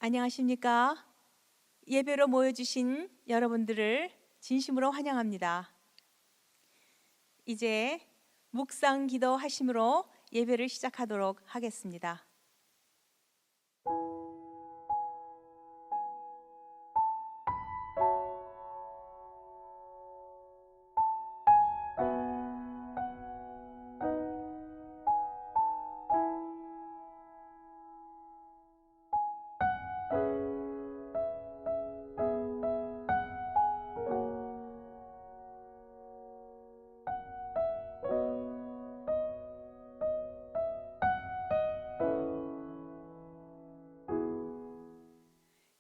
안녕하십니까? 예배로 모여주신 여러분들을 진심으로 환영합니다. 이제 묵상 기도 하심으로 예배를 시작하도록 하겠습니다.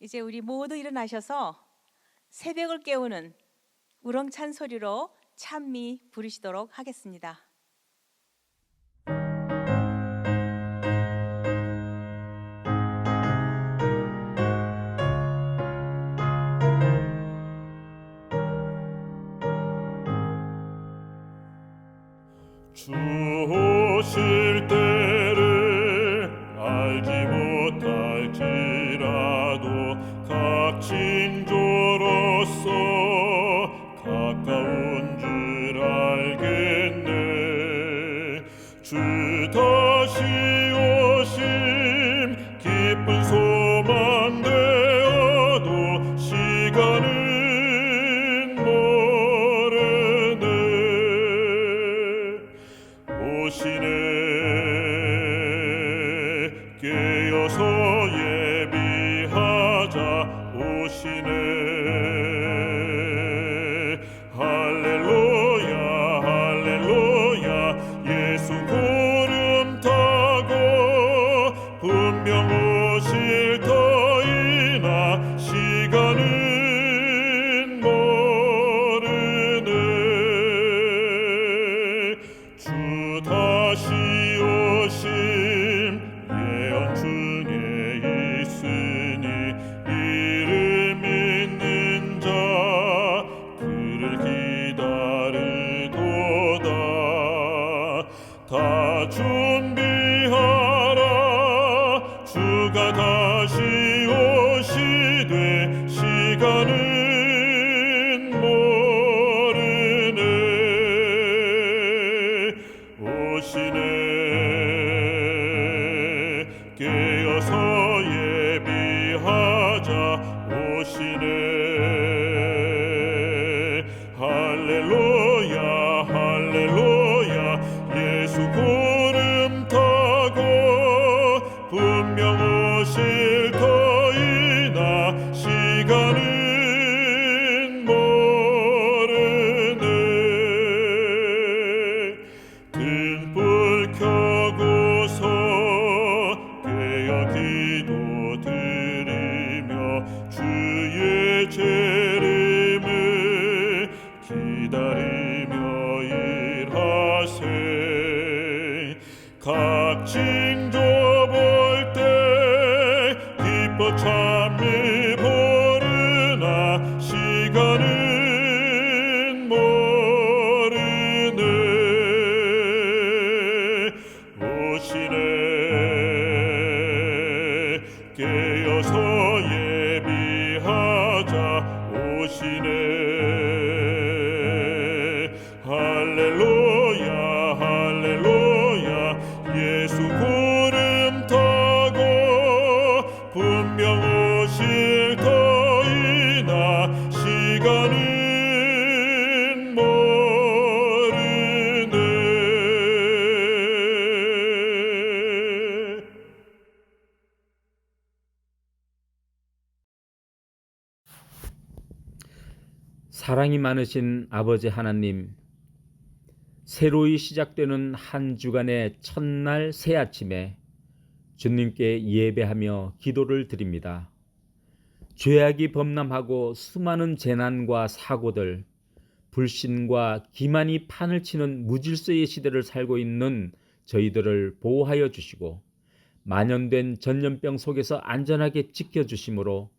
이제 우리 모두 일어나셔서 새벽을 깨우는 우렁찬 소리로 찬미 부르시도록 하겠습니다. 주 오실 때를 알지 못할지라도 각 징조로서 가까운 줄 알겠네. 주 다시 오심 기쁜 소망 되어도 시간은 오시네. 깨어서 예비하자. 오시네. 할렐루야 할렐루야. 예수 구름 타고 분명 오실 터이나 시간은 모르네. 주 다시 오심 예언 중에 있으니 이를 믿는 자 그를 기다리도다. 다 준비하라. 주가 다시 오시되 시간은 모르네. 오시네. 깨어서 예비하자. 오시네. 할렐루야 할렐루야. 예수 구름 타고 분명 오실 터이나 시간은 모르네. 등불 켜고서 깨어 기도 드리며 주의 재림을 기다리며 일하세. 각 징조 볼 때 기뻐 찬미 부르나 시간은 모르네. 오시네. 깨어서 예비하자. 오시네. 할렐루야 할렐루야. 예수 구름 타고 분명 오실 터이나 시간은 모르네. 사랑이 많으신 아버지 하나님, 새로이 시작되는 한 주간의 첫날 새 아침에 주님께 예배하며 기도를 드립니다. 죄악이 범람하고 수많은 재난과 사고들, 불신과 기만이 판을 치는 무질서의 시대를 살고 있는 저희들을 보호하여 주시고 만연된 전염병 속에서 안전하게 지켜주심으로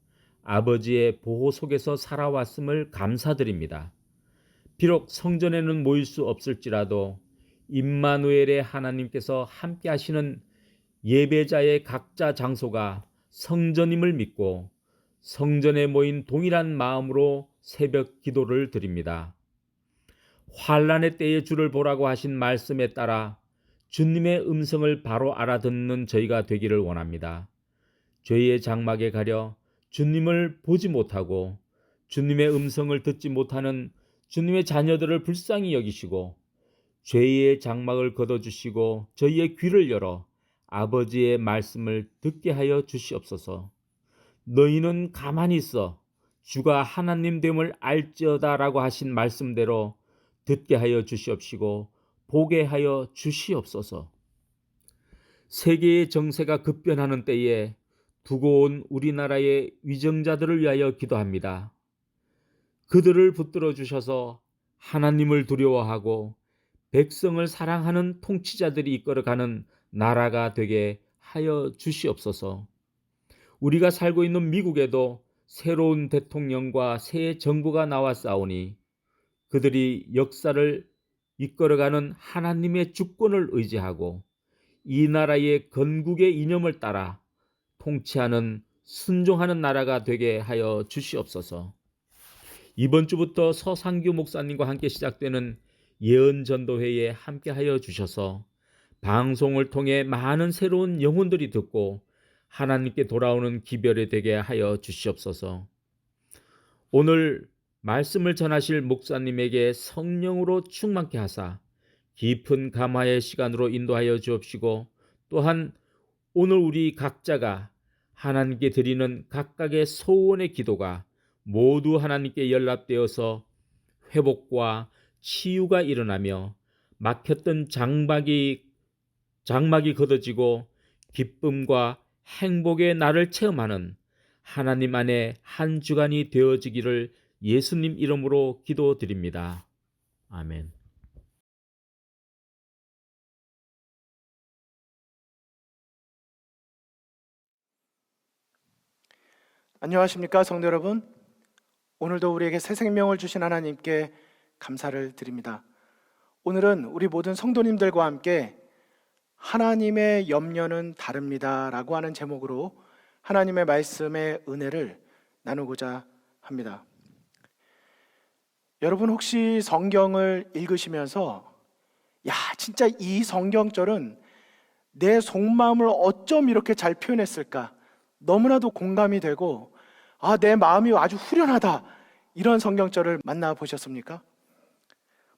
아버지의 보호 속에서 살아왔음을 감사드립니다. 비록 성전에는 모일 수 없을지라도 임마누엘의 하나님께서 함께 하시는 예배자의 각자 장소가 성전임을 믿고 성전에 모인 동일한 마음으로 새벽 기도를 드립니다. 환난의 때에 주를 보라고 하신 말씀에 따라 주님의 음성을 바로 알아듣는 저희가 되기를 원합니다. 죄의 장막에 가려 주님을 보지 못하고 주님의 음성을 듣지 못하는 주님의 자녀들을 불쌍히 여기시고 죄의 장막을 걷어주시고 저희의 귀를 열어 아버지의 말씀을 듣게 하여 주시옵소서. 너희는 가만히 있어 주가 하나님 됨을 알지어다 라고 하신 말씀대로 듣게 하여 주시옵시고 보게 하여 주시옵소서. 세계의 정세가 급변하는 때에 두고 온 우리나라의 위정자들을 위하여 기도합니다. 그들을 붙들어 주셔서 하나님을 두려워하고 백성을 사랑하는 통치자들이 이끌어가는 나라가 되게 하여 주시옵소서. 우리가 살고 있는 미국에도 새로운 대통령과 새 정부가 나왔사오니 그들이 역사를 이끌어가는 하나님의 주권을 의지하고 이 나라의 건국의 이념을 따라 통치하는 순종하는 나라가 되게 하여 주시옵소서. 이번 주부터 서상규 목사님과 함께 시작되는 예언전도회에 함께 하여 주셔서 방송을 통해 많은 새로운 영혼들이 듣고 하나님께 돌아오는 기별이 되게 하여 주시옵소서. 오늘 말씀을 전하실 목사님에게 성령으로 충만케 하사 깊은 감화의 시간으로 인도하여 주옵시고 또한 오늘 우리 각자가 하나님께 드리는 각각의 소원의 기도가 모두 하나님께 연락되어서 회복과 치유가 일어나며 막혔던 장막이 걷어지고 기쁨과 행복의 날을 체험하는 하나님 안에 한 주간이 되어지기를 예수님 이름으로 기도드립니다. 아멘. 안녕하십니까 성도 여러분. 오늘도 우리에게 새 생명을 주신 하나님께 감사를 드립니다. 오늘은 우리 모든 성도님들과 함께 하나님의 염려는 다릅니다 라고 하는 제목으로 하나님의 말씀의 은혜를 나누고자 합니다. 여러분 혹시 성경을 읽으시면서 진짜 이 성경절은 내 속마음을 어쩜 이렇게 잘 표현했을까, 너무나도 공감이 되고 내 마음이 아주 후련하다, 이런 성경절을 만나보셨습니까?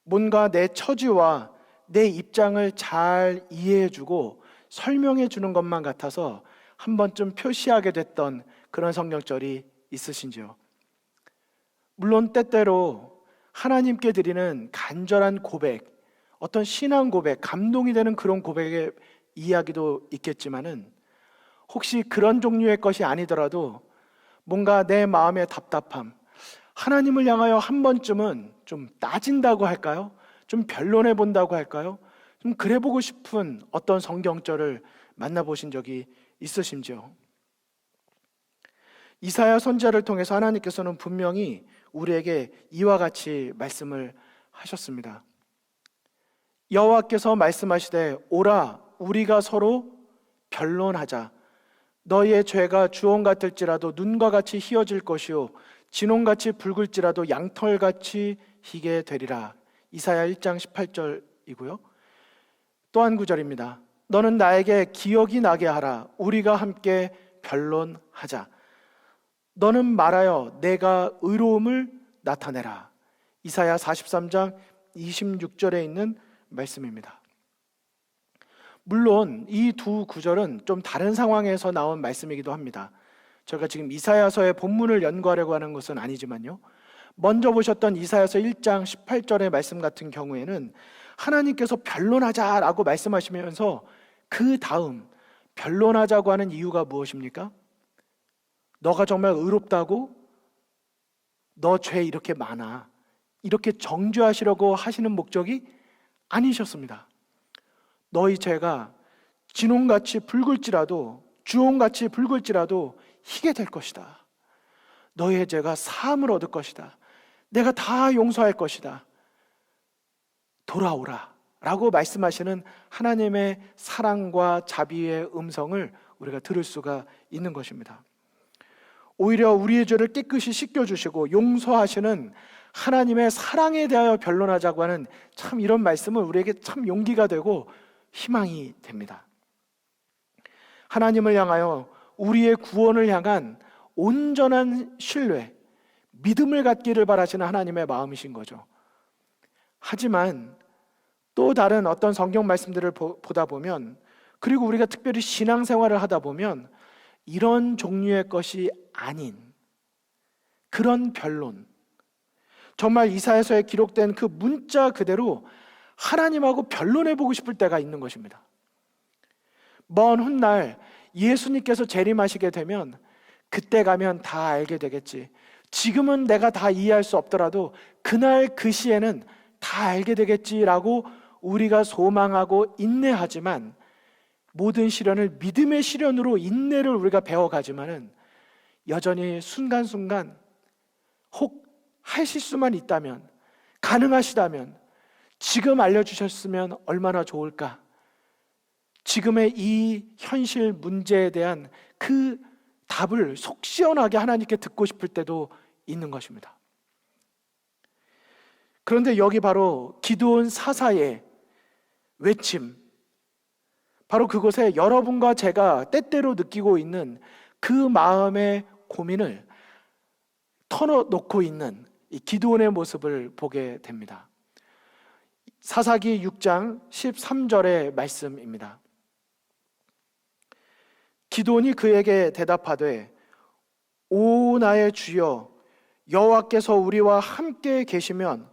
뭔가 내 처지와 내 입장을 잘 이해해주고 설명해주는 것만 같아서 한 번쯤 표시하게 됐던 그런 성경절이 있으신지요? 물론 때때로 하나님께 드리는 간절한 고백, 어떤 신앙 고백, 감동이 되는 그런 고백의 이야기도 있겠지만은 혹시 그런 종류의 것이 아니더라도 뭔가 내 마음의 답답함, 하나님을 향하여 한 번쯤은 좀 따진다고 할까요? 좀 변론해 본다고 할까요? 좀 그래 보고 싶은 어떤 성경절을 만나보신 적이 있으신지요? 이사야 선지자를 통해서 하나님께서는 분명히 우리에게 이와 같이 말씀을 하셨습니다. 여호와께서 말씀하시되 오라 우리가 서로 변론하자. 너희의 죄가 주홍 같을지라도 눈과 같이 희어질 것이요 진홍같이 붉을지라도 양털같이 희게 되리라. 이사야 1장 18절이고요. 또 한 구절입니다. 너는 나에게 기억이 나게 하라. 우리가 함께 변론하자. 너는 말하여 내가 의로움을 나타내라. 이사야 43장 26절에 있는 말씀입니다. 물론 이 두 구절은 좀 다른 상황에서 나온 말씀이기도 합니다. 저희가 지금 이사야서의 본문을 연구하려고 하는 것은 아니지만요, 먼저 보셨던 이사야서 1장 18절의 말씀 같은 경우에는 하나님께서 변론하자라고 말씀하시면서 그 다음 변론하자고 하는 이유가 무엇입니까? 너가 정말 의롭다고? 너 죄 이렇게 많아, 이렇게 정죄하시려고 하시는 목적이 아니셨습니다. 너희 죄가 진홍같이 붉을지라도 주홍같이 붉을지라도 희게 될 것이다. 너희의 죄가 사함을 얻을 것이다. 내가 다 용서할 것이다. 돌아오라 라고 말씀하시는 하나님의 사랑과 자비의 음성을 우리가 들을 수가 있는 것입니다. 오히려 우리의 죄를 깨끗이 씻겨주시고 용서하시는 하나님의 사랑에 대하여 변론하자고 하는 참 이런 말씀은 우리에게 참 용기가 되고 희망이 됩니다. 하나님을 향하여 우리의 구원을 향한 온전한 신뢰, 믿음을 갖기를 바라시는 하나님의 마음이신 거죠. 하지만 또 다른 어떤 성경 말씀들을 보다 보면, 그리고 우리가 특별히 신앙생활을 하다 보면 이런 종류의 것이 아닌 그런 변론, 정말 이사야서에 기록된 그 문자 그대로 하나님하고 변론해보고 싶을 때가 있는 것입니다. 먼 훗날 예수님께서 재림하시게 되면 그때 가면 다 알게 되겠지. 지금은 내가 다 이해할 수 없더라도 그날 그 시에는 다 알게 되겠지라고 우리가 소망하고 인내하지만, 모든 시련을 믿음의 시련으로 인내를 우리가 배워가지만은 여전히 순간순간 혹 하실 수만 있다면, 가능하시다면 지금 알려주셨으면 얼마나 좋을까. 지금의 이 현실 문제에 대한 그 답을 속 시원하게 하나님께 듣고 싶을 때도 있는 것입니다. 그런데 여기 바로 기드온 사사의 외침, 바로 그곳에 여러분과 제가 때때로 느끼고 있는 그 마음의 고민을 털어놓고 있는 이 기드온의 모습을 보게 됩니다. 사사기 6장 13절의 말씀입니다. 기드온이 그에게 대답하되 오 나의 주여, 여호와께서 우리와 함께 계시면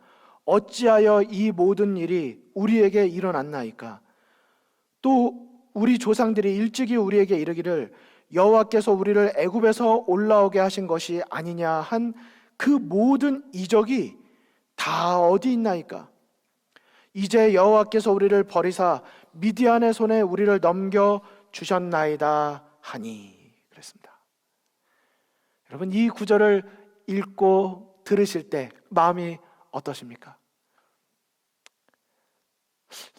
어찌하여 이 모든 일이 우리에게 일어났나이까? 또 우리 조상들이 일찍이 우리에게 이르기를 여호와께서 우리를 애굽에서 올라오게 하신 것이 아니냐 한 그 모든 이적이 다 어디 있나이까? 이제 여호와께서 우리를 버리사 미디안의 손에 우리를 넘겨 주셨나이다 하니. 그랬습니다. 여러분, 이 구절을 읽고 들으실 때 마음이 어떠십니까?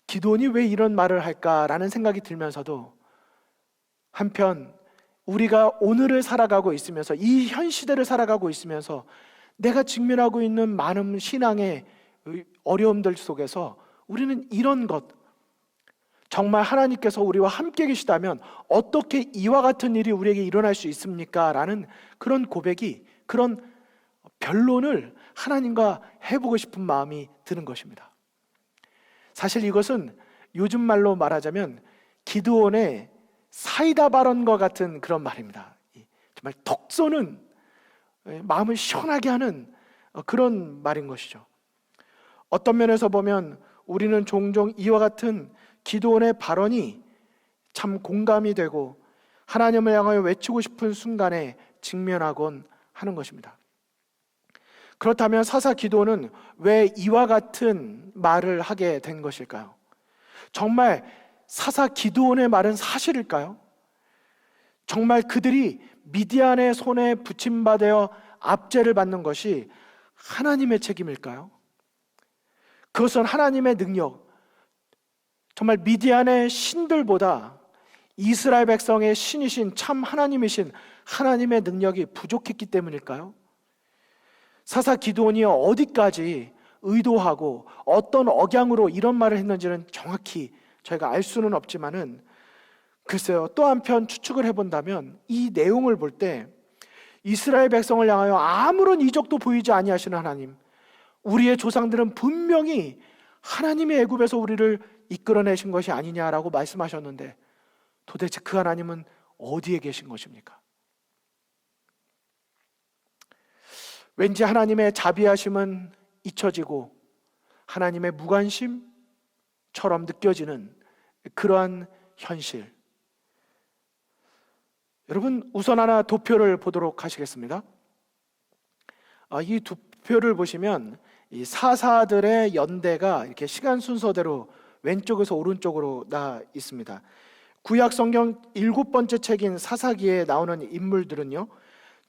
기드온이 왜 이런 말을 할까라는 생각이 들면서도 한편 우리가 오늘을 살아가고 있으면서, 이 현 시대를 살아가고 있으면서 내가 직면하고 있는 많은 신앙의 어려움들 속에서 우리는 이런 것, 정말 하나님께서 우리와 함께 계시다면 어떻게 이와 같은 일이 우리에게 일어날 수 있습니까? 라는 그런 고백이, 그런 변론을 하나님과 해보고 싶은 마음이 드는 것입니다. 사실 이것은 요즘 말로 말하자면 기드온의 사이다 발언과 같은 그런 말입니다. 정말 톡 쏘는, 마음을 시원하게 하는 그런 말인 것이죠. 어떤 면에서 보면 우리는 종종 이와 같은 기드온의 발언이 참 공감이 되고 하나님을 향하여 외치고 싶은 순간에 직면하곤 하는 것입니다. 그렇다면 사사 기드온은 왜 이와 같은 말을 하게 된 것일까요? 정말 사사 기드온의 말은 사실일까요? 정말 그들이 미디안의 손에 붙임받아 압제를 받는 것이 하나님의 책임일까요? 그것은 하나님의 능력, 정말 미디안의 신들보다 이스라엘 백성의 신이신 참 하나님이신 하나님의 능력이 부족했기 때문일까요? 사사 기드온이 어디까지 의도하고 어떤 억양으로 이런 말을 했는지는 정확히 저희가 알 수는 없지만은, 글쎄요, 또 한편 추측을 해본다면 이 내용을 볼 때 이스라엘 백성을 향하여 아무런 이적도 보이지 아니하시는 하나님, 우리의 조상들은 분명히 하나님의 애굽에서 우리를 이끌어내신 것이 아니냐라고 말씀하셨는데 도대체 그 하나님은 어디에 계신 것입니까? 왠지 하나님의 자비하심은 잊혀지고 하나님의 무관심처럼 느껴지는 그러한 현실. 여러분, 우선 하나 도표를 보도록 하시겠습니다. 이 도표를 보시면 이 사사들의 연대가 이렇게 시간 순서대로 왼쪽에서 오른쪽으로 나 있습니다. 구약 성경 7번째 책인 사사기에 나오는 인물들은요,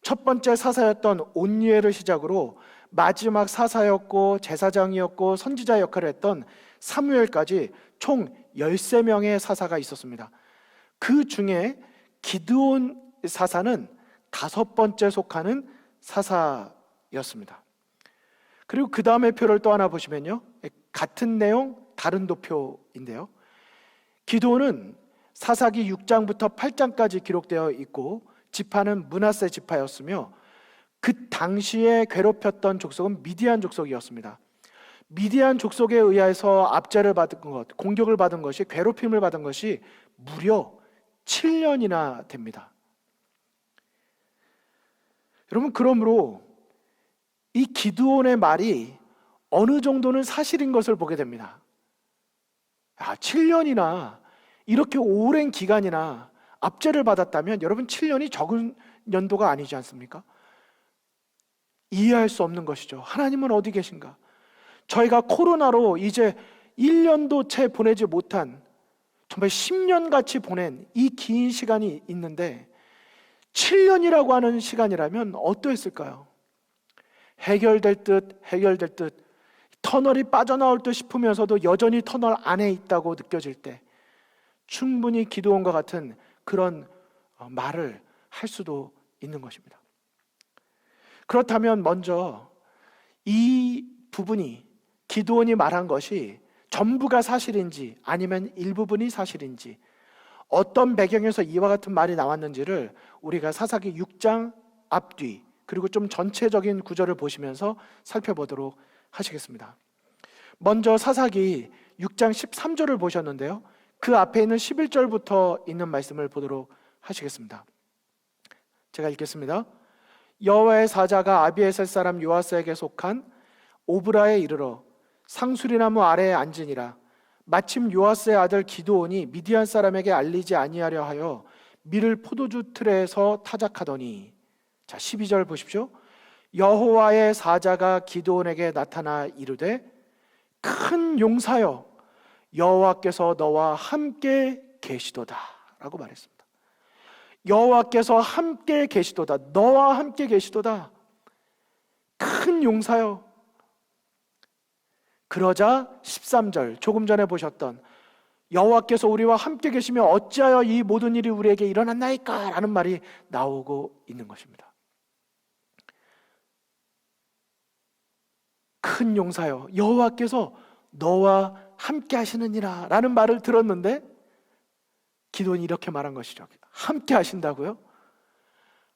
첫 번째 사사였던 온니엘을 시작으로 마지막 사사였고 제사장이었고 선지자 역할을 했던 사무엘까지 총 13명의 사사가 있었습니다. 그 중에 기드온 사사는 5번째 속하는 사사였습니다. 그리고 그 다음의 표를 또 하나 보시면요, 같은 내용 다른 도표인데요, 기드온은 사사기 6장부터 8장까지 기록되어 있고 지파는 므낫세 지파였으며 그 당시에 괴롭혔던 족속은 미디안 족속이었습니다. 미디안 족속에 의해서 압제를 받은 것, 공격을 받은 것이, 괴롭힘을 받은 것이 무려 7년이나 됩니다. 여러분, 그러므로 이 기드온의 말이 어느 정도는 사실인 것을 보게 됩니다. 7년이나 이렇게 오랜 기간이나 압제를 받았다면 여러분, 7년이 적은 연도가 아니지 않습니까? 이해할 수 없는 것이죠. 하나님은 어디 계신가? 저희가 코로나로 이제 1년도 채 보내지 못한, 정말 10년 같이 보낸 이 긴 시간이 있는데 7년이라고 하는 시간이라면 어떠했을까요? 해결될 듯 터널이 빠져나올 듯 싶으면서도 여전히 터널 안에 있다고 느껴질 때 충분히 기드온과 같은 그런 말을 할 수도 있는 것입니다. 그렇다면 먼저 이 부분이, 기드온이 말한 것이 전부가 사실인지 아니면 일부분이 사실인지, 어떤 배경에서 이와 같은 말이 나왔는지를 우리가 사사기 6장 앞뒤 그리고 좀 전체적인 구절을 보시면서 살펴보도록 하시겠습니다. 먼저 사사기 6장 13절을 보셨는데요, 그 앞에 있는 11절부터 있는 말씀을 보도록 하시겠습니다. 제가 읽겠습니다. 여호와의 사자가 아비에셀 사람 요아스에게 속한 오브라에 이르러 상수리나무 아래에 앉으니라. 마침 요아스의 아들 기드온이 미디안 사람에게 알리지 아니하려 하여 밀을 포도주 틀에서 타작하더니, 자 12절 보십시오. 여호와의 사자가 기드온에게 나타나 이르되 큰 용사여, 여호와께서 너와 함께 계시도다 라고 말했습니다. 여호와께서 함께 계시도다, 너와 함께 계시도다, 큰 용사여. 그러자 13절, 조금 전에 보셨던 여호와께서 우리와 함께 계시며 어찌하여 이 모든 일이 우리에게 일어났나이까 라는 말이 나오고 있는 것입니다. 큰 용사여, 여호와께서 너와 함께 하시느니라 라는 말을 들었는데 기드온이 이렇게 말한 것이죠. 함께 하신다고요?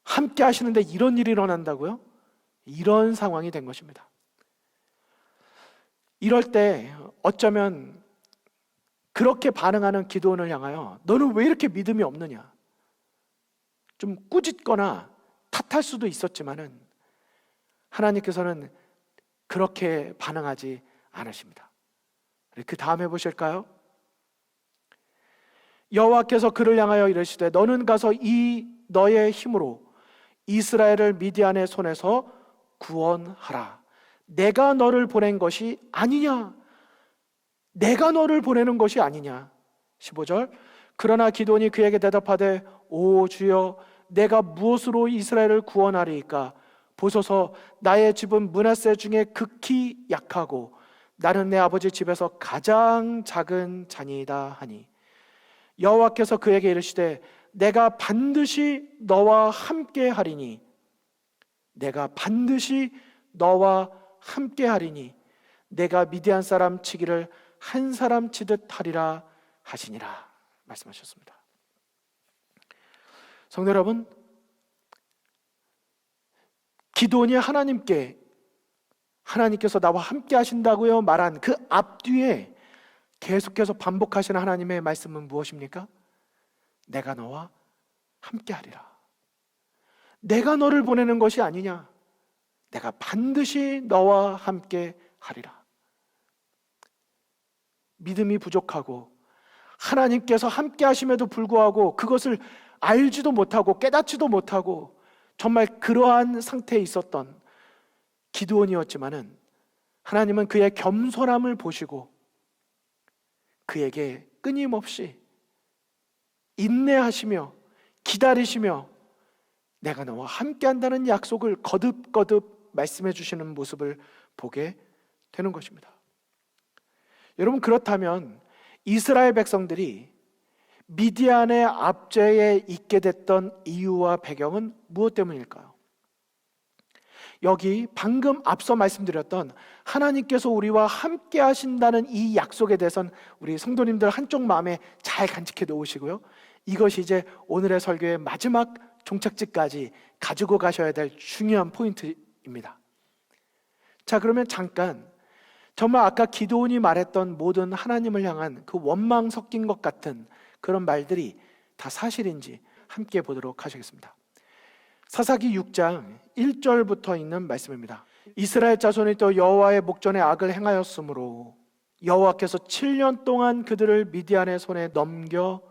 함께 하시는데 이런 일이 일어난다고요? 이런 상황이 된 것입니다. 이럴 때 어쩌면 그렇게 반응하는 기드온을 향하여 너는 왜 이렇게 믿음이 없느냐, 좀 꾸짖거나 탓할 수도 있었지만은 하나님께서는 그렇게 반응하지 않으십니다. 그 다음에 보실까요? 여호와께서 그를 향하여 이르시되 너는 가서 이 너의 힘으로 이스라엘을 미디안의 손에서 구원하라. 내가 너를 보낸 것이 아니냐? 내가 너를 보내는 것이 아니냐? 15절. 그러나 기드온이 그에게 대답하되 오 주여, 내가 무엇으로 이스라엘을 구원하리이까? 보소서, 나의 집은 므낫세 중에 극히 약하고 나는 내 아버지 집에서 가장 작은 자니이다 하니, 여호와께서 그에게 이르시되 내가 반드시 너와 함께 하리니, 내가 반드시 너와 함께 하리니 내가 미디안 사람 치기를 한 사람 치듯 하리라 하시니라 말씀하셨습니다. 성도 여러분, 기드온이 하나님께서 나와 함께 하신다고요 말한 그 앞뒤에 계속해서 반복하시는 하나님의 말씀은 무엇입니까? 내가 너와 함께 하리라. 내가 너를 보내는 것이 아니냐? 내가 반드시 너와 함께 하리라. 믿음이 부족하고 하나님께서 함께 하심에도 불구하고 그것을 알지도 못하고 깨닫지도 못하고 정말 그러한 상태에 있었던 기드온이었지만은 하나님은 그의 겸손함을 보시고 그에게 끊임없이 인내하시며 기다리시며 내가 너와 함께 한다는 약속을 거듭거듭 말씀해 주시는 모습을 보게 되는 것입니다. 여러분, 그렇다면 이스라엘 백성들이 미디안의 압제에 있게 됐던 이유와 배경은 무엇 때문일까요? 여기 방금 앞서 말씀드렸던 하나님께서 우리와 함께 하신다는 이 약속에 대해서는 우리 성도님들 한쪽 마음에 잘 간직해 놓으시고요. 이것이 이제 오늘의 설교의 마지막 종착지까지 가지고 가셔야 될 중요한 포인트입니다. 자, 그러면 잠깐 정말 아까 기도원이 말했던 모든 하나님을 향한 그 원망 섞인 것 같은 그런 말들이 다 사실인지 함께 보도록 하시겠습니다. 사사기 6장 1절부터 있는 말씀입니다. 이스라엘 자손이 또 여호와의 목전에 악을 행하였으므로 여호와께서 7년 동안 그들을 미디안의 손에 넘겨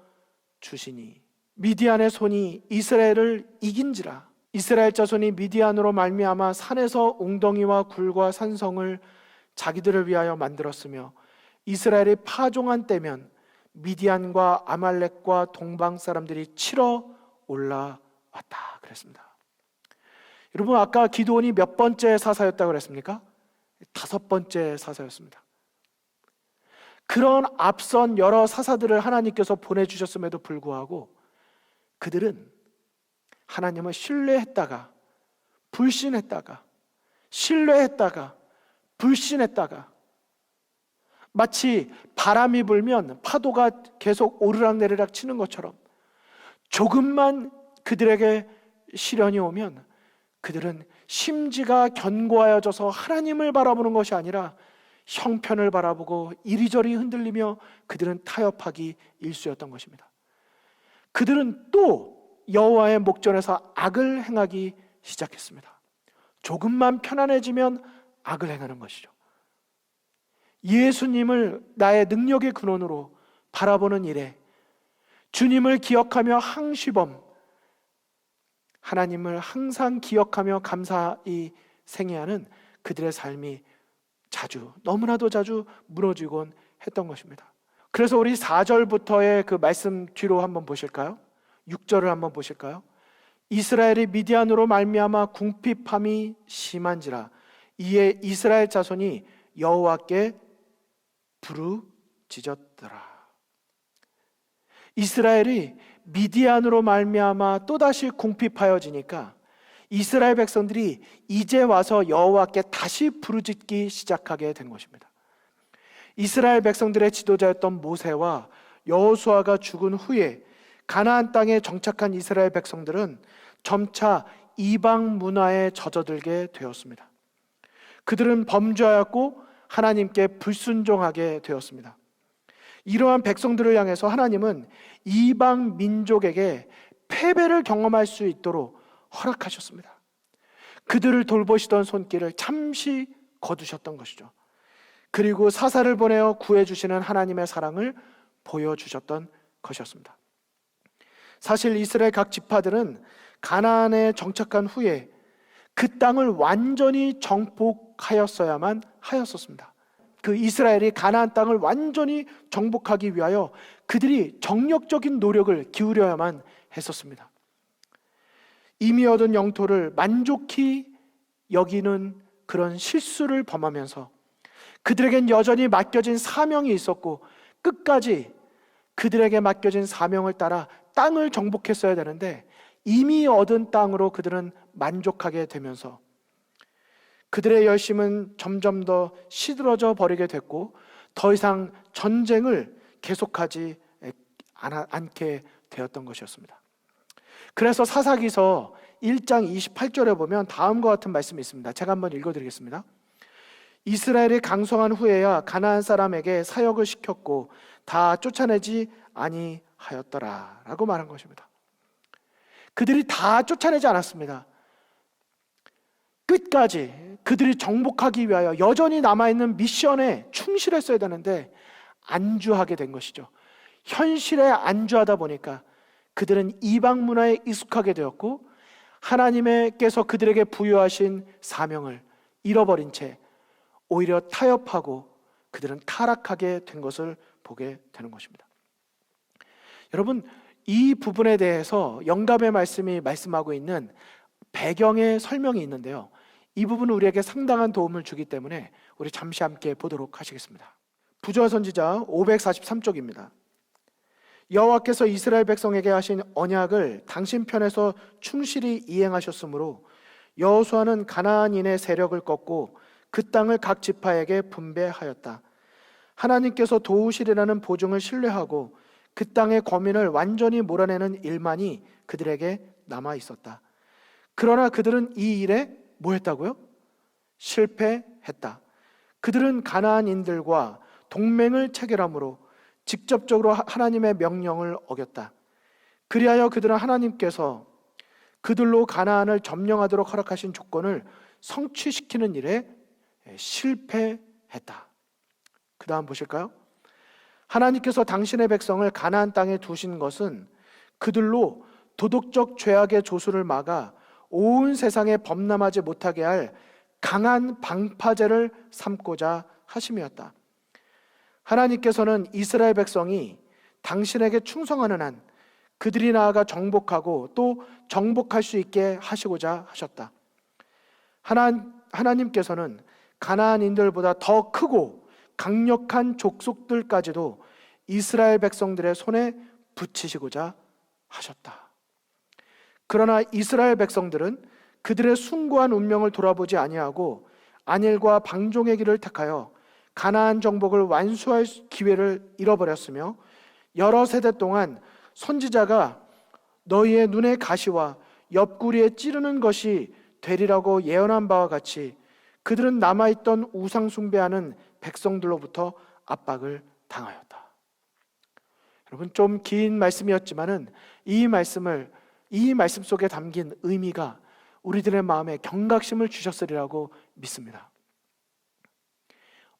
주시니 미디안의 손이 이스라엘을 이긴지라. 이스라엘 자손이 미디안으로 말미암아 산에서 웅덩이와 굴과 산성을 자기들을 위하여 만들었으며 이스라엘이 파종한 때면 미디안과 아말렉과 동방 사람들이 치러 올라왔다 그랬습니다. 여러분, 아까 기드온이 몇 번째 사사였다고 그랬습니까? 5번째 사사였습니다. 그런 앞선 여러 사사들을 하나님께서 보내주셨음에도 불구하고 그들은 하나님을 신뢰했다가 불신했다가 신뢰했다가 불신했다가 마치 바람이 불면 파도가 계속 오르락내리락 치는 것처럼 조금만 그들에게 시련이 오면 그들은 심지가 견고하여져서 하나님을 바라보는 것이 아니라 형편을 바라보고 이리저리 흔들리며 그들은 타협하기 일쑤였던 것입니다. 그들은 또 여호와의 목전에서 악을 행하기 시작했습니다. 조금만 편안해지면 악을 행하는 것이죠. 예수님을 나의 능력의 근원으로 바라보는 일에 주님을 기억하며 항시범 하나님을 항상 기억하며 감사히 생애하는 그들의 삶이 자주, 너무나도 자주 무너지곤 했던 것입니다. 그래서 우리 4절부터의 그 말씀 뒤로 한번 보실까요? 6절을 한번 보실까요? 이스라엘이 미디안으로 말미암아 궁핍함이 심한지라 이에 이스라엘 자손이 여호와께 부르짖었더라. 이스라엘이 미디안으로 말미암아 또다시 궁핍하여지니까 이스라엘 백성들이 이제 와서 여호와께 다시 부르짖기 시작하게 된 것입니다. 이스라엘 백성들의 지도자였던 모세와 여호수아가 죽은 후에 가나안 땅에 정착한 이스라엘 백성들은 점차 이방 문화에 젖어들게 되었습니다. 그들은 범죄하였고 하나님께 불순종하게 되었습니다. 이러한 백성들을 향해서 하나님은 이방 민족에게 패배를 경험할 수 있도록 허락하셨습니다. 그들을 돌보시던 손길을 잠시 거두셨던 것이죠. 그리고 사사를 보내어 구해주시는 하나님의 사랑을 보여주셨던 것이었습니다. 사실 이스라엘 각 지파들은 가나안에 정착한 후에 그 땅을 완전히 정복하였어야만 하였었습니다. 그 이스라엘이 가나안 땅을 완전히 정복하기 위하여 그들이 정력적인 노력을 기울여야만 했었습니다. 이미 얻은 영토를 만족히 여기는 그런 실수를 범하면서 그들에겐 여전히 맡겨진 사명이 있었고 끝까지 그들에게 맡겨진 사명을 따라 땅을 정복했어야 되는데 이미 얻은 땅으로 그들은 만족하게 되면서 그들의 열심은 점점 더 시들어져 버리게 됐고 더 이상 전쟁을 계속하지 않게 되었던 것이었습니다. 그래서 사사기서 1장 28절에 보면 다음과 같은 말씀이 있습니다. 제가 한번 읽어드리겠습니다. 이스라엘이 강성한 후에야 가나안 사람에게 사역을 시켰고 다 쫓아내지 아니하였더라 라고 말한 것입니다. 그들이 다 쫓아내지 않았습니다. 끝까지 그들이 정복하기 위하여 여전히 남아있는 미션에 충실했어야 되는데 안주하게 된 것이죠. 현실에 안주하다 보니까 그들은 이방 문화에 익숙하게 되었고 하나님께서 그들에게 부여하신 사명을 잃어버린 채 오히려 타협하고 그들은 타락하게 된 것을 보게 되는 것입니다. 여러분, 이 부분에 대해서 영감의 말씀이 말씀하고 있는 배경의 설명이 있는데요. 이 부분은 우리에게 상당한 도움을 주기 때문에 우리 잠시 함께 보도록 하시겠습니다. 부조화 선지자 543쪽입니다. 여호와께서 이스라엘 백성에게 하신 언약을 당신 편에서 충실히 이행하셨으므로 여호수아는 가나안인의 세력을 꺾고 그 땅을 각 지파에게 분배하였다. 하나님께서 도우시리라는 보증을 신뢰하고 그 땅의 거민을 완전히 몰아내는 일만이 그들에게 남아 있었다. 그러나 그들은 이 일에 뭐 했다고요? 실패했다. 그들은 가나안인들과 동맹을 체결함으로 직접적으로 하나님의 명령을 어겼다. 그리하여 그들은 하나님께서 그들로 가나안을 점령하도록 허락하신 조건을 성취시키는 일에 실패했다. 그 다음 보실까요? 하나님께서 당신의 백성을 가나안 땅에 두신 것은 그들로 도덕적 죄악의 조수를 막아 온 세상에 범람하지 못하게 할 강한 방파제를 삼고자 하심이었다. 하나님께서는 이스라엘 백성이 당신에게 충성하는 한 그들이 나아가 정복하고 또 정복할 수 있게 하시고자 하셨다. 하나님께서는 가나안인들보다 더 크고 강력한 족속들까지도 이스라엘 백성들의 손에 붙이시고자 하셨다. 그러나 이스라엘 백성들은 그들의 숭고한 운명을 돌아보지 아니하고 안일과 방종의 길을 택하여 가나안 정복을 완수할 기회를 잃어버렸으며 여러 세대 동안 선지자가 너희의 눈의 가시와 옆구리에 찌르는 것이 되리라고 예언한 바와 같이 그들은 남아있던 우상 숭배하는 백성들로부터 압박을 당하였다. 여러분, 좀 긴 말씀이었지만은 이 말씀 속에 담긴 의미가 우리들의 마음에 경각심을 주셨으리라고 믿습니다.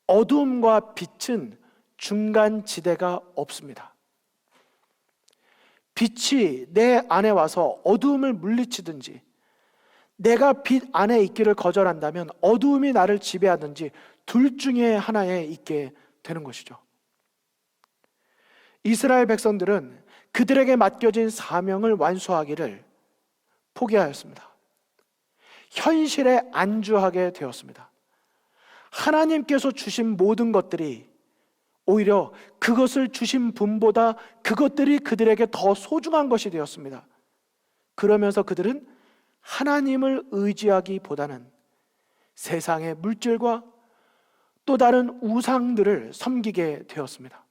어두움과 빛은 중간 지대가 없습니다. 빛이 내 안에 와서 어두움을 물리치든지 내가 빛 안에 있기를 거절한다면 어두움이 나를 지배하든지 둘 중에 하나에 있게 되는 것이죠. 이스라엘 백성들은 그들에게 맡겨진 사명을 완수하기를 포기하였습니다. 현실에 안주하게 되었습니다. 하나님께서 주신 모든 것들이 오히려 그것을 주신 분보다 그것들이 그들에게 더 소중한 것이 되었습니다. 그러면서 그들은 하나님을 의지하기보다는 세상의 물질과 또 다른 우상들을 섬기게 되었습니다.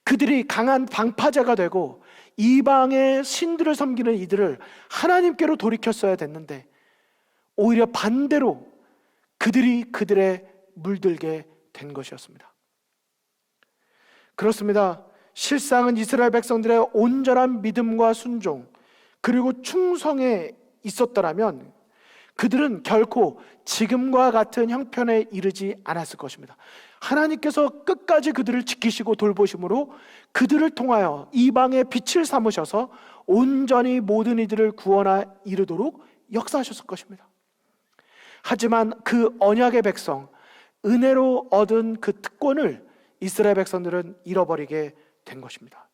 그들이 강한 방파제가 되고 이방의 신들을 섬기는 이들을 하나님께로 돌이켰어야 됐는데 오히려 반대로 그들이 그들에 물들게 된 것이었습니다. 그렇습니다. 실상은 이스라엘 백성들의 온전한 믿음과 순종 그리고 충성에 있었더라면 그들은 결코 지금과 같은 형편에 이르지 않았을 것입니다. 하나님께서 끝까지 그들을 지키시고 돌보심으로 그들을 통하여 이방의 빛을 삼으셔서 온전히 모든 이들을 구원하 이르도록 역사하셨을 것입니다. 하지만 그 언약의 백성, 은혜로 얻은 그 특권을 이스라엘 백성들은 잃어버리게 된 것입니다.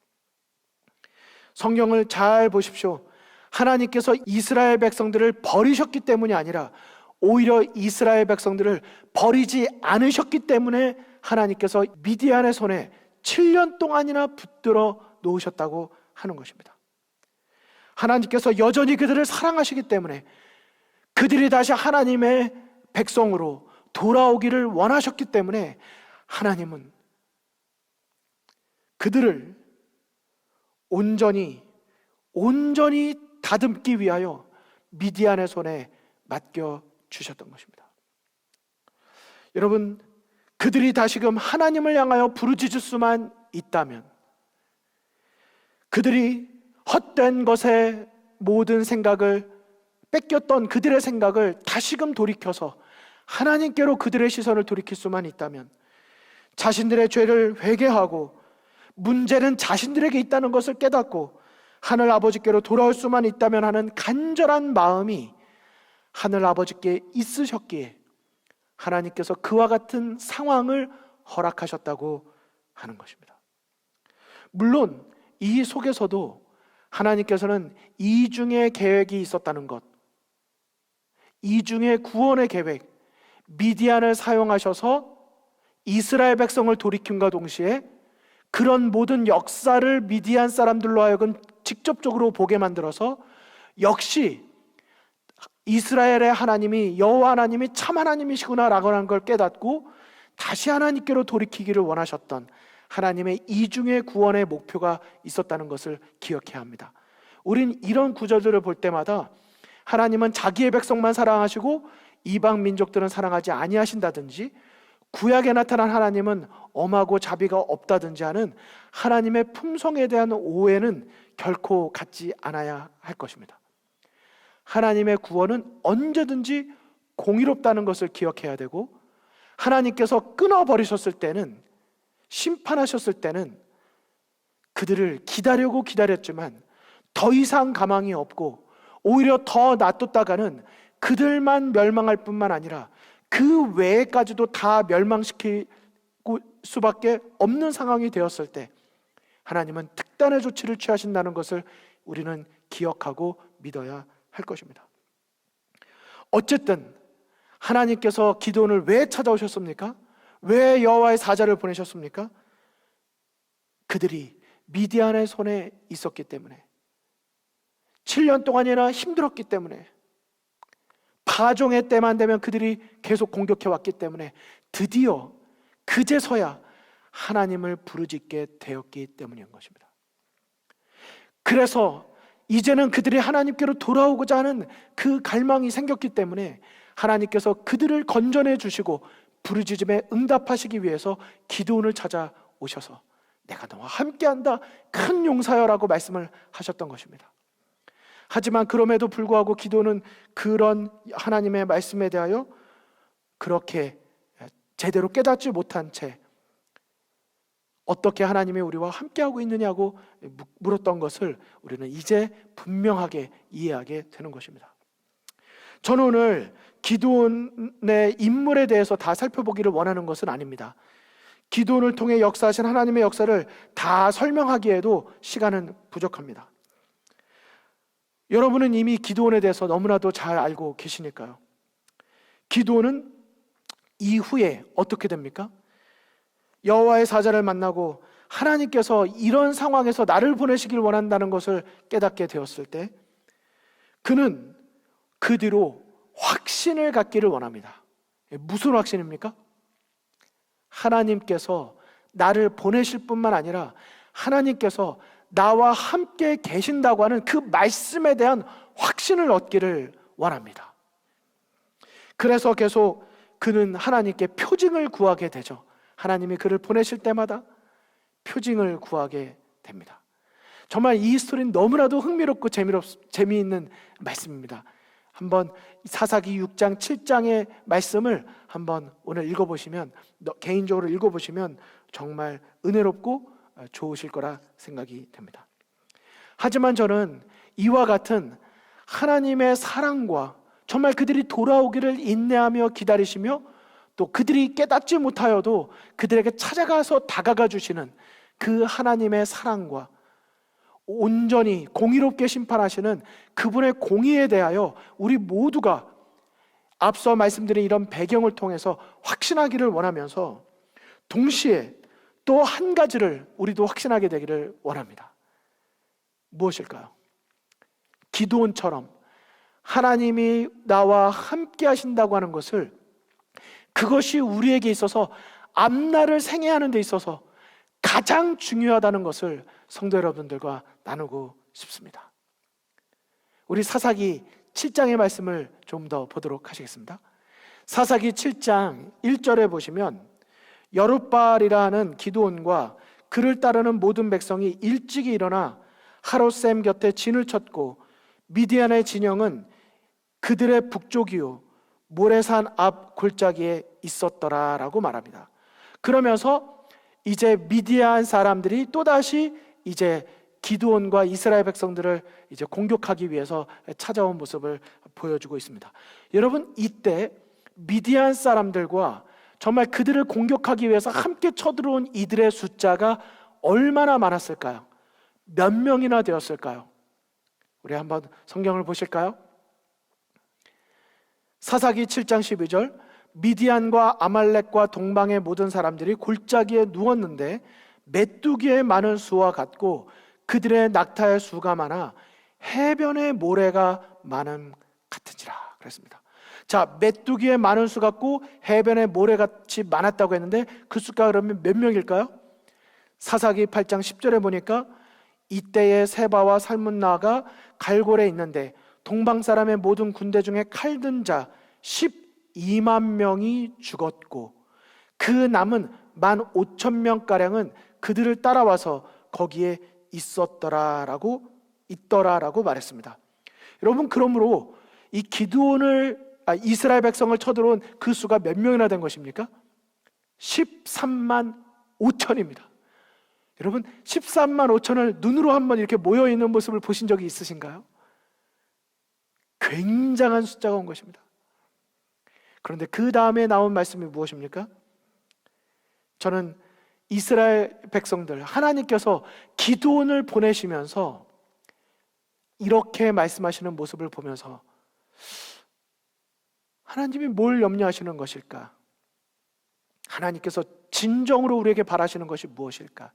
성경을 잘 보십시오. 하나님께서 이스라엘 백성들을 버리셨기 때문이 아니라 오히려 이스라엘 백성들을 버리지 않으셨기 때문에 하나님께서 미디안의 손에 7년 동안이나 붙들어 놓으셨다고 하는 것입니다. 하나님께서 여전히 그들을 사랑하시기 때문에 그들이 다시 하나님의 백성으로 돌아오기를 원하셨기 때문에 하나님은 그들을 온전히 다듬기 위하여 미디안의 손에 맡겨 주셨던 것입니다. 여러분, 그들이 다시금 하나님을 향하여 부르짖을 수만 있다면, 그들이 헛된 것에 모든 생각을 뺏겼던 그들의 생각을 다시금 돌이켜서 하나님께로 그들의 시선을 돌이킬 수만 있다면, 자신들의 죄를 회개하고 문제는 자신들에게 있다는 것을 깨닫고 하늘 아버지께로 돌아올 수만 있다면 하는 간절한 마음이 하늘 아버지께 있으셨기에 하나님께서 그와 같은 상황을 허락하셨다고 하는 것입니다. 물론 이 속에서도 하나님께서는 이중의 계획이 있었다는 것, 이중의 구원의 계획, 미디안을 사용하셔서 이스라엘 백성을 돌이킴과 동시에 그런 모든 역사를 미디안 사람들로 하여금 직접적으로 보게 만들어서 역시 이스라엘의 하나님이 여호와 하나님이 참 하나님이시구나라고 하는 걸 깨닫고 다시 하나님께로 돌이키기를 원하셨던 하나님의 이중의 구원의 목표가 있었다는 것을 기억해야 합니다. 우린 이런 구절들을 볼 때마다 하나님은 자기의 백성만 사랑하시고 이방 민족들은 사랑하지 아니하신다든지, 구약에 나타난 하나님은 엄하고 자비가 없다든지 하는 하나님의 품성에 대한 오해는 결코 갖지 않아야 할 것입니다. 하나님의 구원은 언제든지 공의롭다는 것을 기억해야 되고, 하나님께서 끊어버리셨을 때는, 심판하셨을 때는 그들을 기다려고 기다렸지만 더 이상 가망이 없고 오히려 더 놔뒀다가는 그들만 멸망할 뿐만 아니라 그 외에까지도 다 멸망시킬 수밖에 없는 상황이 되었을 때 하나님은 특단의 조치를 취하신다는 것을 우리는 기억하고 믿어야 할 것입니다. 어쨌든 하나님께서 기드온을 왜 찾아오셨습니까? 왜 여호와의 사자를 보내셨습니까? 그들이 미디안의 손에 있었기 때문에, 7년 동안이나 힘들었기 때문에, 파종의 때만 되면 그들이 계속 공격해 왔기 때문에 드디어 그제서야 하나님을 부르짖게 되었기 때문인 것입니다. 그래서 이제는 그들이 하나님께로 돌아오고자 하는 그 갈망이 생겼기 때문에 하나님께서 그들을 건져내 주시고 부르짖음에 응답하시기 위해서 기드온을 찾아오셔서 내가 너와 함께한다, 큰 용사여라고 말씀을 하셨던 것입니다. 하지만 그럼에도 불구하고 기드온은 그런 하나님의 말씀에 대하여 그렇게 제대로 깨닫지 못한 채 어떻게 하나님이 우리와 함께하고 있느냐고 물었던 것을 우리는 이제 분명하게 이해하게 되는 것입니다. 저는 오늘 기드온의 인물에 대해서 다 살펴보기를 원하는 것은 아닙니다. 기드온을 통해 역사하신 하나님의 역사를 다 설명하기에도 시간은 부족합니다. 여러분은 이미 기드온에 대해서 너무나도 잘 알고 계시니까요. 기드온은 이후에 어떻게 됩니까? 여호와의 사자를 만나고 하나님께서 이런 상황에서 나를 보내시길 원한다는 것을 깨닫게 되었을 때 그는 그 뒤로 확신을 갖기를 원합니다. 무슨 확신입니까? 하나님께서 나를 보내실 뿐만 아니라 하나님께서 나와 함께 계신다고 하는 그 말씀에 대한 확신을 얻기를 원합니다. 그래서 계속 그는 하나님께 표징을 구하게 되죠. 하나님이 그를 보내실 때마다 표징을 구하게 됩니다. 정말 이 스토리는 너무나도 흥미롭고 재미있는 말씀입니다. 한번 사사기 6장 7장의 말씀을 한번 오늘 읽어보시면, 개인적으로 읽어보시면 정말 은혜롭고 좋으실 거라 생각이 됩니다. 하지만 저는 이와 같은 하나님의 사랑과 정말 그들이 돌아오기를 인내하며 기다리시며 또 그들이 깨닫지 못하여도 그들에게 찾아가서 다가가 주시는 그 하나님의 사랑과 온전히 공의롭게 심판하시는 그분의 공의에 대하여 우리 모두가 앞서 말씀드린 이런 배경을 통해서 확신하기를 원하면서 동시에 또 한 가지를 우리도 확신하게 되기를 원합니다. 무엇일까요? 기드온처럼 하나님이 나와 함께 하신다고 하는 것을, 그것이 우리에게 있어서 앞날을 생애하는 데 있어서 가장 중요하다는 것을 성도 여러분들과 나누고 싶습니다. 우리 사사기 7장의 말씀을 좀 더 보도록 하시겠습니다. 사사기 7장 1절에 보시면 여룻바알이라는 기드온과 그를 따르는 모든 백성이 일찍이 일어나 하롯셈 곁에 진을 쳤고 미디안의 진영은 그들의 북쪽이요 모레산 앞 골짜기에 있었더라라고 말합니다. 그러면서 이제 미디안 사람들이 또다시 이제 기드온과 이스라엘 백성들을 이제 공격하기 위해서 찾아온 모습을 보여주고 있습니다. 여러분, 이때 미디안 사람들과 정말 그들을 공격하기 위해서 함께 쳐들어온 이들의 숫자가 얼마나 많았을까요? 몇 명이나 되었을까요? 우리 한번 성경을 보실까요? 사사기 7장 12절, 미디안과 아말렉과 동방의 모든 사람들이 골짜기에 누웠는데 메뚜기의 많은 수와 같고 그들의 낙타의 수가 많아 해변의 모래가 많음 같은지라 그랬습니다. 자, 메뚜기의 많은 수 같고 해변의 모래같이 많았다고 했는데 그 수가 그러면 몇 명일까요? 사사기 8장 10절에 보니까 이때에 세바와 살문나가 갈골에 있는데 동방 사람의 모든 군대 중에 칼든 자 12만 명이 죽었고 그 남은 15,000명가량은 그들을 따라와서 거기에 있더라라고 말했습니다. 여러분, 그러므로 이 이스라엘 백성을 쳐들어온 그 수가 몇 명이나 된 것입니까? 13만 5천입니다. 여러분, 13만 5천을 눈으로 한번 이렇게 모여 있는 모습을 보신 적이 있으신가요? 굉장한 숫자가 온 것입니다. 그런데 그 다음에 나온 말씀이 무엇입니까? 저는 이스라엘 백성들, 하나님께서 기드온을 보내시면서 이렇게 말씀하시는 모습을 보면서 하나님이 뭘 염려하시는 것일까? 하나님께서 진정으로 우리에게 바라시는 것이 무엇일까?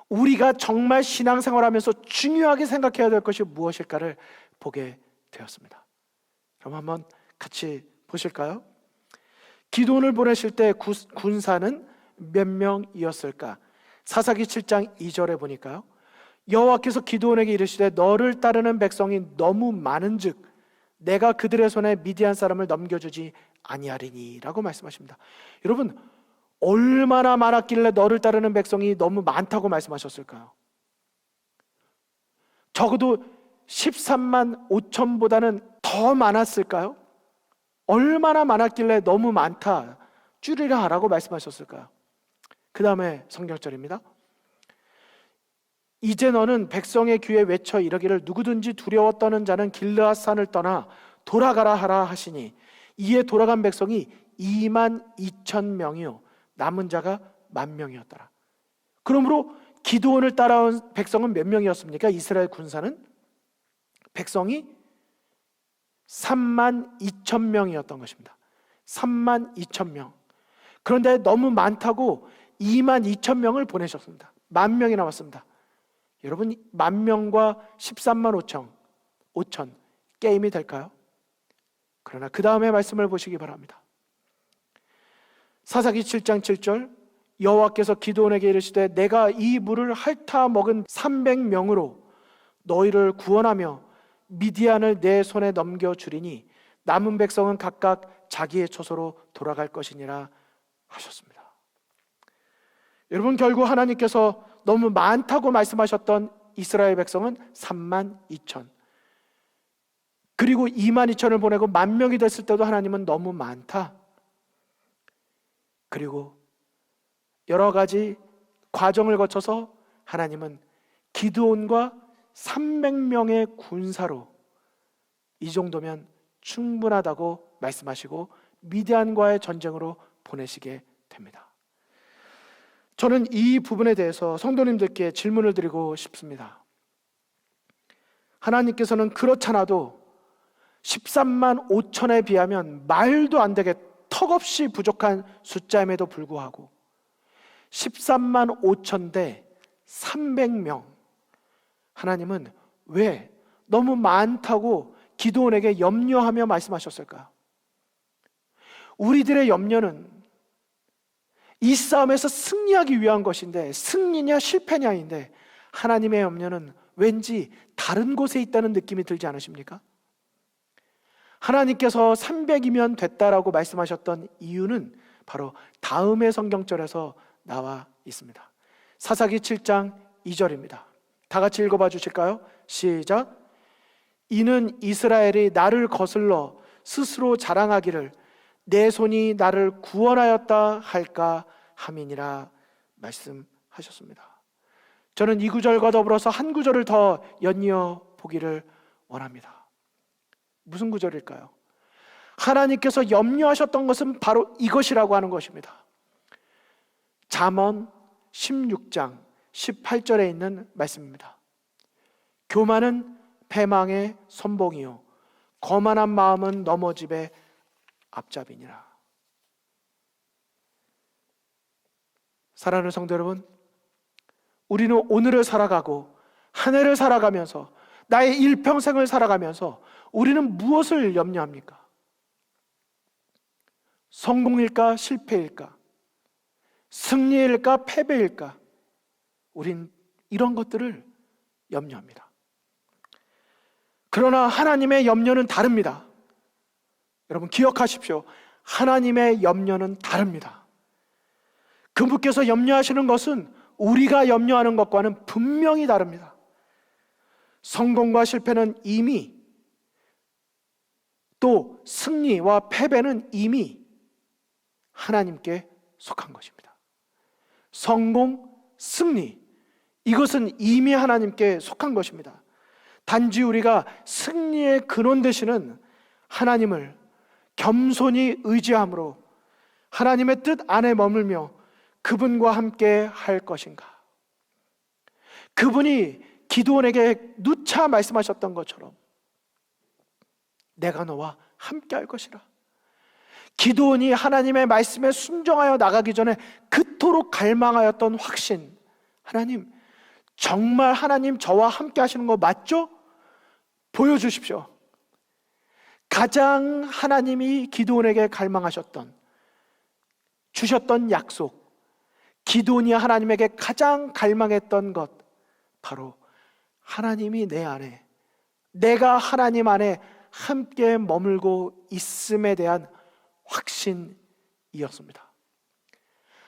우리가 정말 신앙생활하면서 중요하게 생각해야 될 것이 무엇일까를 보게 되었습니다. 그럼 한번 같이 보실까요? 기드온을 보내실 때 군사는 몇 명이었을까? 사사기 7장 2절에 보니까요, 여호와께서 기드온에게 이르시되 너를 따르는 백성이 너무 많은즉 내가 그들의 손에 미디안 사람을 넘겨주지 아니하리니 라고 말씀하십니다. 여러분, 얼마나 많았길래 너를 따르는 백성이 너무 많다고 말씀하셨을까요? 적어도 13만 5천보다는 더 많았을까요? 얼마나 많았길래 너무 많다, 줄이라 하라고 말씀하셨을까요? 그 다음에 성경절입니다. 이제 너는 백성의 귀에 외쳐 이르기를 누구든지 두려워 떠는 자는 길르앗 산을 떠나 돌아가라 하라 하시니 이에 돌아간 백성이 2만 2천 명이요 남은 자가 10,000명이었더라. 그러므로 기드온을 따라온 백성은 몇 명이었습니까? 이스라엘 군사는 백성이 3만 2천 명이었던 것입니다. 3만 2천 명. 그런데 너무 많다고 2만 2천 명을 보내셨습니다. 10,000명이 남았습니다. 여러분, 10,000명과 13만 5천 게임이 될까요? 그러나 그 다음에 말씀을 보시기 바랍니다. 사사기 7장 7절, 여호와께서 기드온에게 이르시되 내가 이 물을 핥아 먹은 300명으로 너희를 구원하며 미디안을 내 손에 넘겨주리니 남은 백성은 각각 자기의 처소로 돌아갈 것이니라 하셨습니다. 여러분, 결국 하나님께서 너무 많다고 말씀하셨던 이스라엘 백성은 3만 2천, 그리고 2만 2천을 보내고 10,000명이 됐을 때도 하나님은 너무 많다, 그리고 여러 가지 과정을 거쳐서 하나님은 기드온과 300명의 군사로 이 정도면 충분하다고 말씀하시고 미디안과의 전쟁으로 보내시게 됩니다. 저는 이 부분에 대해서 성도님들께 질문을 드리고 싶습니다. 하나님께서는 그렇잖아도 13만 5천에 비하면 말도 안 되게 턱없이 부족한 숫자임에도 불구하고 13만 5천 대 300명, 하나님은 왜 너무 많다고 기드온에게 염려하며 말씀하셨을까요? 우리들의 염려는 이 싸움에서 승리하기 위한 것인데, 승리냐 실패냐인데, 하나님의 염려는 왠지 다른 곳에 있다는 느낌이 들지 않으십니까? 하나님께서 300이면 됐다라고 말씀하셨던 이유는 바로 다음의 성경절에서 나와 있습니다. 사사기 7장 2절입니다. 다 같이 읽어봐 주실까요? 시작. 이는 이스라엘이 나를 거슬러 스스로 자랑하기를 내 손이 나를 구원하였다 할까 함이니라 말씀하셨습니다. 저는 이 구절과 더불어서 한 구절을 더 연이어 보기를 원합니다. 무슨 구절일까요? 하나님께서 염려하셨던 것은 바로 이것이라고 하는 것입니다. 잠언 16장 18절에 있는 말씀입니다. 교만은 패망의 선봉이요 거만한 마음은 넘어집의 앞잡이니라. 사랑하는 성도 여러분, 우리는 오늘을 살아가고 한 해를 살아가면서 나의 일평생을 살아가면서 우리는 무엇을 염려합니까? 성공일까 실패일까? 승리일까 패배일까? 우린 이런 것들을 염려합니다. 그러나 하나님의 염려는 다릅니다. 여러분 기억하십시오. 하나님의 염려는 다릅니다. 그분께서 염려하시는 것은 우리가 염려하는 것과는 분명히 다릅니다. 성공과 실패는 이미, 또 승리와 패배는 이미 하나님께 속한 것입니다. 성공, 승리, 이것은 이미 하나님께 속한 것입니다. 단지 우리가 승리의 근원 되시는 하나님을 겸손히 의지함으로 하나님의 뜻 안에 머물며 그분과 함께 할 것인가? 그분이 기드온에게 누차 말씀하셨던 것처럼 내가 너와 함께 할 것이라. 기드온이 하나님의 말씀에 순종하여 나가기 전에 그토록 갈망하였던 확신, 하나님 정말 하나님 저와 함께 하시는 거 맞죠? 보여주십시오. 가장 하나님이 기드온에게 갈망하셨던, 주셨던 약속, 기드온이 하나님에게 가장 갈망했던 것, 바로 하나님이 내 안에, 내가 하나님 안에 함께 머물고 있음에 대한 확신이었습니다.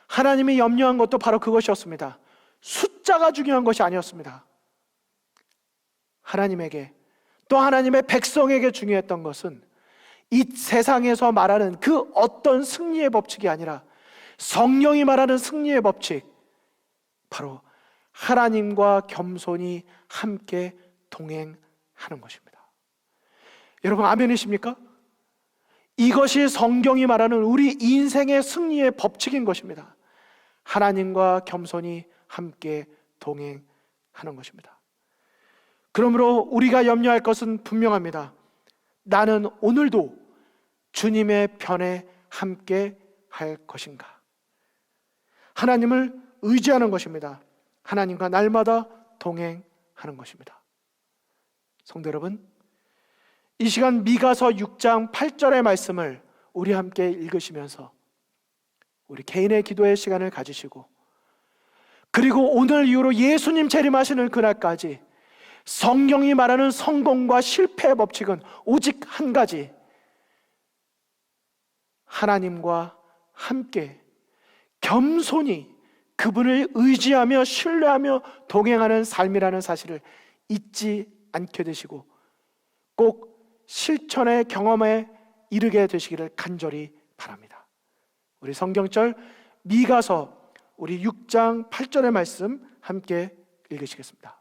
하나님이 염려한 것도 바로 그것이었습니다. 숫자가 중요한 것이 아니었습니다. 하나님에게, 또 하나님의 백성에게 중요했던 것은 이 세상에서 말하는 그 어떤 승리의 법칙이 아니라 성령이 말하는 승리의 법칙, 바로 하나님과 겸손히 함께 동행하는 것입니다. 여러분 아멘이십니까? 이것이 성경이 말하는 우리 인생의 승리의 법칙인 것입니다. 하나님과 겸손히 함께 동행하는 것입니다. 그러므로 우리가 염려할 것은 분명합니다. 나는 오늘도 주님의 편에 함께 할 것인가? 하나님을 의지하는 것입니다. 하나님과 날마다 동행하는 것입니다. 성도 여러분, 이 시간 미가서 6장 8절의 말씀을 우리 함께 읽으시면서 우리 개인의 기도의 시간을 가지시고, 그리고 오늘 이후로 예수님 재림하시는 그날까지 성경이 말하는 성공과 실패의 법칙은 오직 한 가지, 하나님과 함께 겸손히 그분을 의지하며 신뢰하며 동행하는 삶이라는 사실을 잊지 않게 되시고 꼭 실천의 경험에 이르게 되시기를 간절히 바랍니다. 우리 성경절 미가서 우리 6장 8절의 말씀 함께 읽으시겠습니다.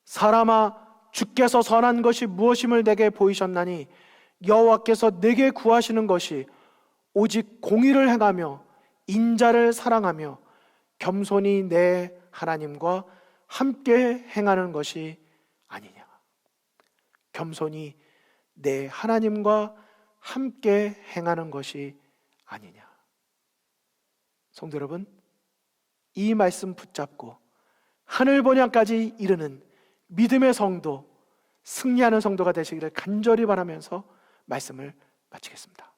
사람아, 주께서 선한 것이 무엇임을 내게 보이셨나니 여호와께서 내게 구하시는 것이 오직 공의를 행하며 인자를 사랑하며 겸손히 내 하나님과 함께 행하는 것이 아니냐. 겸손히 내 하나님과 함께 행하는 것이 아니냐. 성도 여러분, 이 말씀 붙잡고 하늘 번향까지 이르는 믿음의 성도, 승리하는 성도가 되시기를 간절히 바라면서 말씀을 마치겠습니다.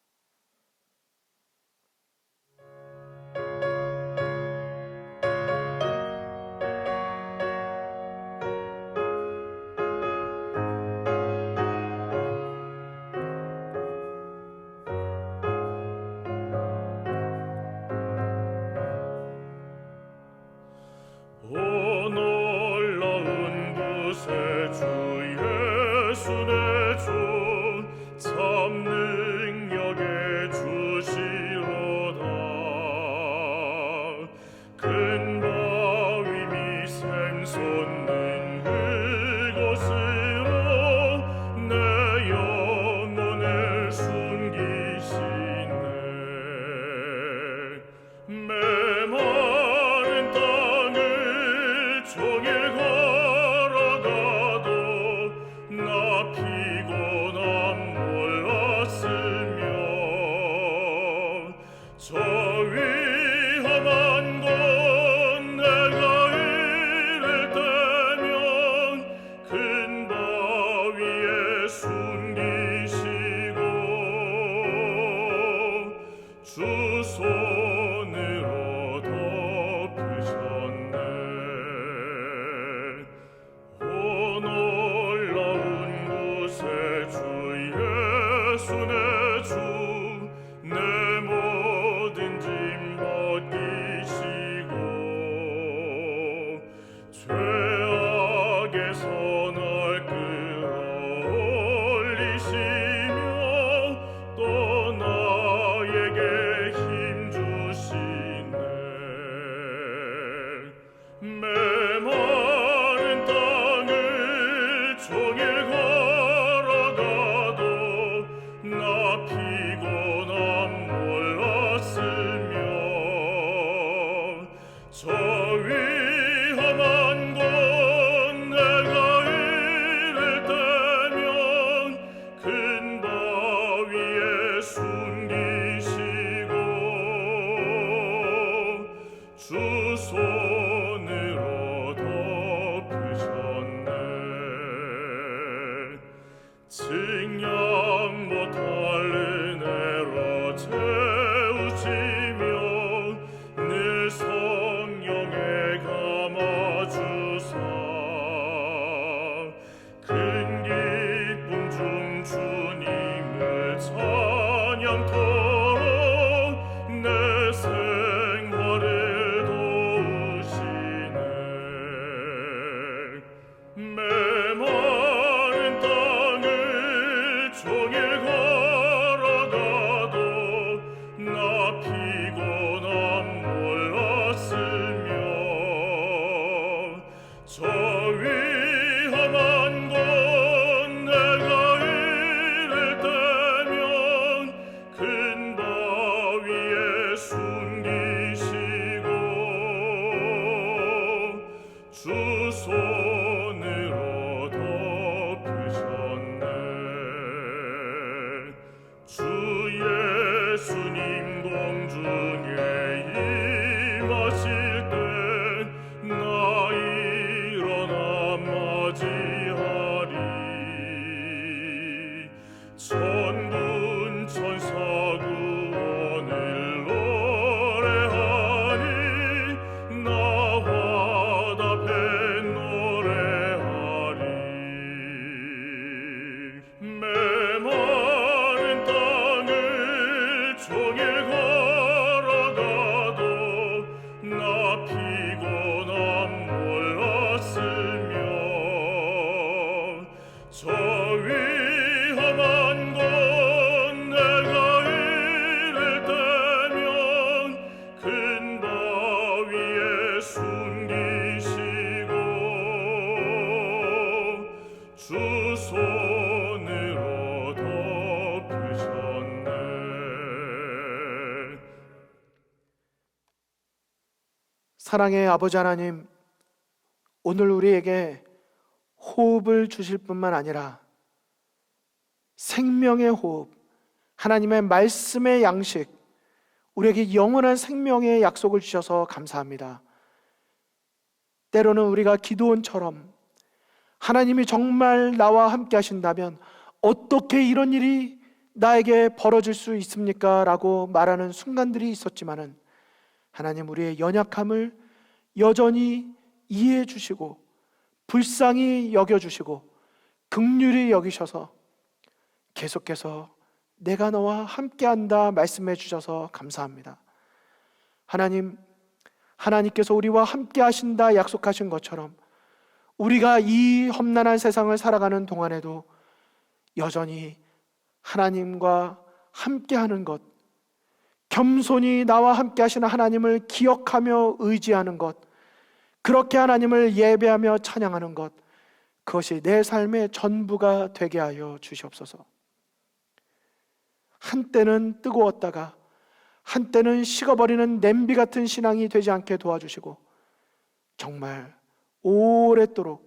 오 놀라운 구세주 예수 내 주 참 능력 예수의 주 내 모든 짐 벗기시고 죄악에서 날 끌어올리시며 또 나에게 힘 주시네. 메마른 땅을 종일 걸어가도 나 피곤함 몰랐으며 저 위험한 곳 내가 이를 때면 큰 바위에 숨기시고 주 손으로 덮으셨네. 증량 못할 은혜로 채우시며 늘 성령에 감아주사 큰 기쁨 중 주님을 찬양토록 내 생활을 도우시네. 메마른 땅을 종일 걸어가도 나 피곤함 몰랐으며 저 위험한 곳 내가 이를 때면 큰 바위에 숨기시고 주 손으로 덮으셨네. 주 예수님 공중에 임하실 때 나 일어나 맞이하리. 천군 천사 구원을 노래하니 나와 답해 노래하리. 메마른 땅을 종일 걸어가도 나 피곤함 몰랐으며 저 위험한 곳 내가 이를 때면 큰 바위에 숨기시고 주 손으로 덮으셨네. 사랑의 아버지 하나님, 오늘 우리에게 호흡을 주실 뿐만 아니라 생명의 호흡, 하나님의 말씀의 양식, 우리에게 영원한 생명의 약속을 주셔서 감사합니다. 때로는 우리가 기도원처럼 하나님이 정말 나와 함께 하신다면 어떻게 이런 일이 나에게 벌어질 수 있습니까? 라고 말하는 순간들이 있었지만은 하나님, 우리의 연약함을 여전히 이해해 주시고 불쌍히 여겨주시고 긍휼히 여기셔서 계속해서 내가 너와 함께한다 말씀해 주셔서 감사합니다. 하나님, 하나님께서 우리와 함께 하신다 약속하신 것처럼 우리가 이 험난한 세상을 살아가는 동안에도 여전히 하나님과 함께하는 것, 겸손히 나와 함께 하시는 하나님을 기억하며 의지하는 것, 그렇게 하나님을 예배하며 찬양하는 것, 그것이 내 삶의 전부가 되게 하여 주시옵소서. 한때는 뜨거웠다가 한때는 식어버리는 냄비 같은 신앙이 되지 않게 도와주시고 정말 오랫도록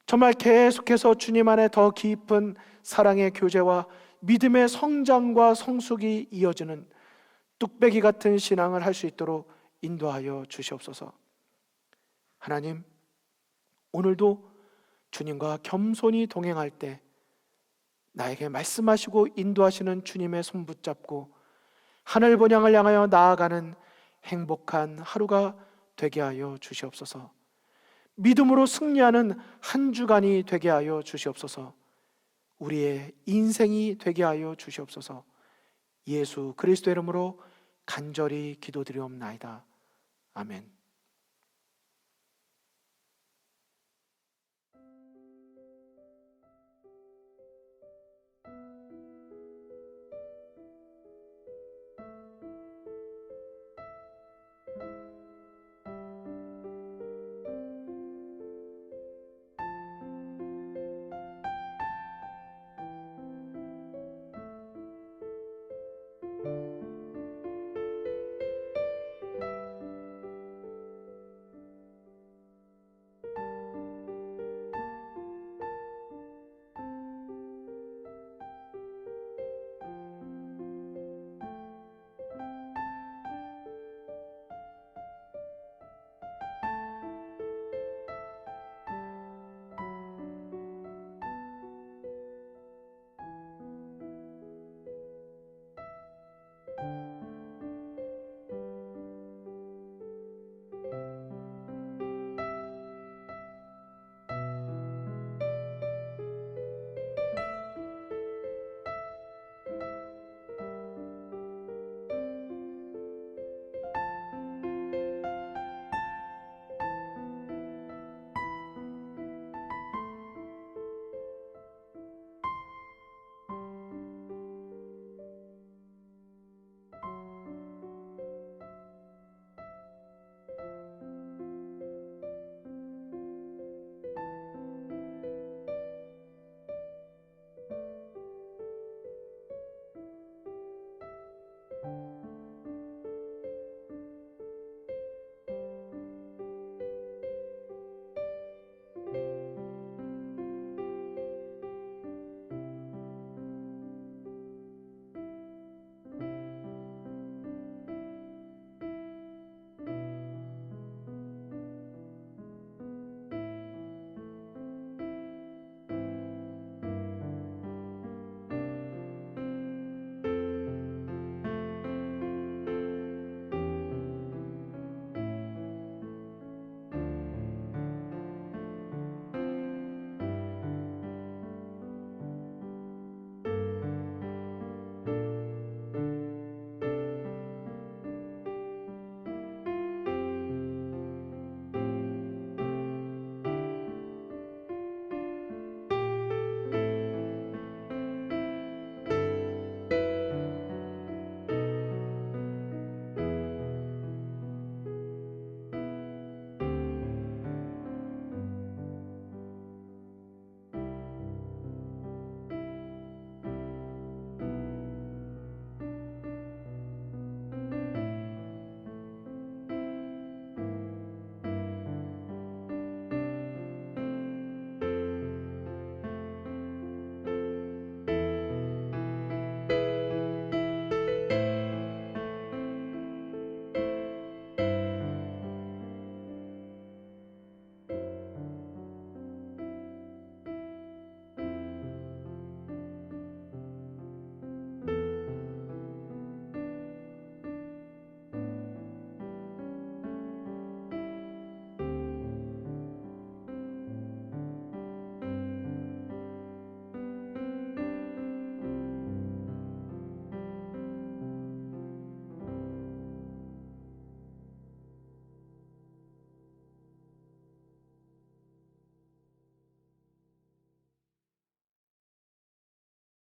정말 계속해서 주님 안에 더 깊은 사랑의 교제와 믿음의 성장과 성숙이 이어지는 뚝배기 같은 신앙을 할 수 있도록 인도하여 주시옵소서. 하나님, 오늘도 주님과 겸손히 동행할 때 나에게 말씀하시고 인도하시는 주님의 손 붙잡고 하늘 본향을 향하여 나아가는 행복한 하루가 되게 하여 주시옵소서. 믿음으로 승리하는 한 주간이 되게 하여 주시옵소서. 우리의 인생이 되게 하여 주시옵소서. 예수 그리스도 이름으로 간절히 기도드리옵나이다. 아멘.